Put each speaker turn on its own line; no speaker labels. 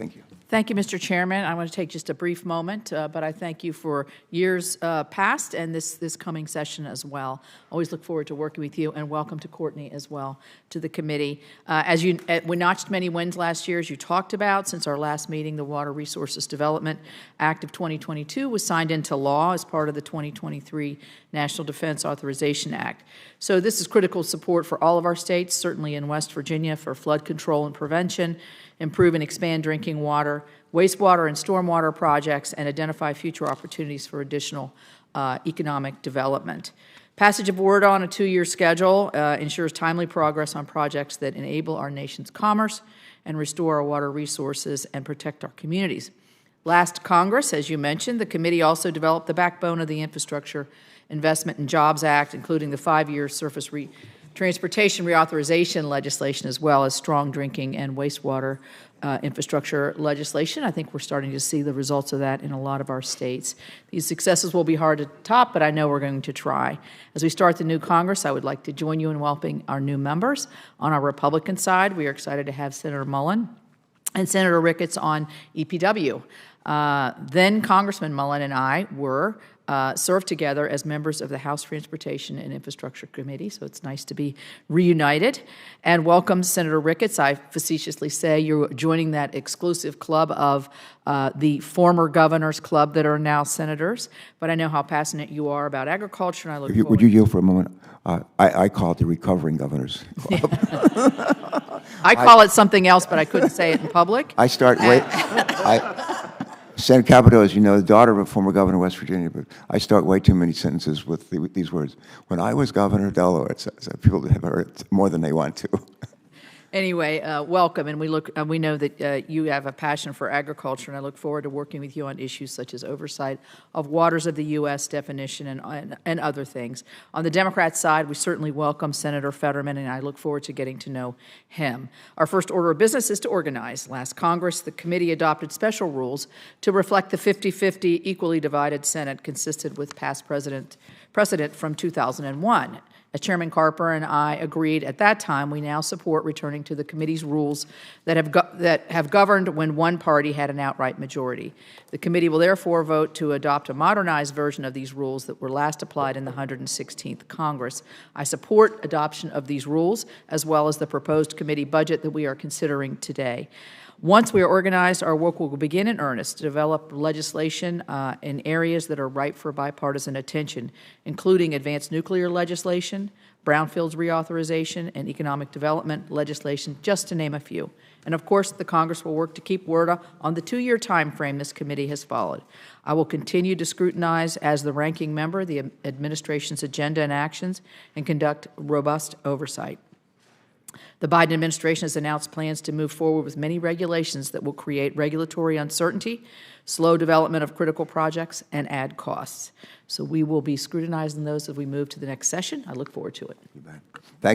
Thank you.
Thank you, Mr. Chairman. I want to take just a brief moment, but I thank you for years past and this coming session as well. Always look forward to working with you, and welcome to Courtney as well to the committee. We notched many wins last year, as you talked about. Since our last meeting, the Water Resources Development Act of 2022 was signed into law as part of the 2023 National Defense Authorization Act. So this is critical support for all of our states, certainly in West Virginia for flood control and prevention, improve and expand drinking water, wastewater and stormwater projects, and identify future opportunities for additional economic development. Passage of word on a 2-year schedule ensures timely progress on projects that enable our nation's commerce and restore our water resources and protect our communities. Last Congress, as you mentioned, the committee also developed the backbone of the Infrastructure Investment and Jobs Act, including the 5-year surface transportation reauthorization legislation, as well as strong drinking and wastewater infrastructure legislation. I think we're starting to see the results of that in a lot of our states. These successes will be hard to top, but I know we're going to try. As we start the new Congress, I would like to join you in welcoming our new members. On our Republican side, we are excited to have Senator Mullen and Senator Ricketts on EPW. Then Congressman Mullen and I served together as members of the House Transportation and Infrastructure Committee, so it's nice to be reunited. And welcome, Senator Ricketts. I facetiously say you're joining that exclusive club of the former governors club that are now senators, but I know how passionate you are about agriculture, and I look forward.
Would you yield for a moment? I call it the Recovering Governors Club.
I call it something else, but I couldn't say it in public.
Senator Capito, as you know, the daughter of a former governor of West Virginia, but I start way too many sentences with these words. When I was governor of Delaware, so people have heard it more than they want to.
Anyway, welcome, and we know that you have a passion for agriculture, and I look forward to working with you on issues such as oversight of waters of the U.S. definition and other things. On the Democrat side, we certainly welcome Senator Fetterman, and I look forward to getting to know him. Our first order of business is to organize. Last Congress, the committee adopted special rules to reflect the 50-50 equally divided Senate consisted with past precedent from 2001. As Chairman Carper and I agreed at that time, we now support returning to the committee's rules that have governed when one party had an outright majority. The committee will therefore vote to adopt a modernized version of these rules that were last applied in the 116th Congress. I support adoption of these rules, as well as the proposed committee budget that we are considering today. Once we are organized, our work will begin in earnest to develop legislation in areas that are ripe for bipartisan attention, including advanced nuclear legislation, brownfields reauthorization, and economic development legislation, just to name a few. And of course, the Congress will work to keep word on the 2-year time frame this committee has followed. I will continue to scrutinize, as the ranking member, the administration's agenda and actions, and conduct robust oversight. The Biden administration has announced plans to move forward with many regulations that will create regulatory uncertainty, slow development of critical projects, and add costs. So we will be scrutinizing those as we move to the next session. I look forward to it.
Thank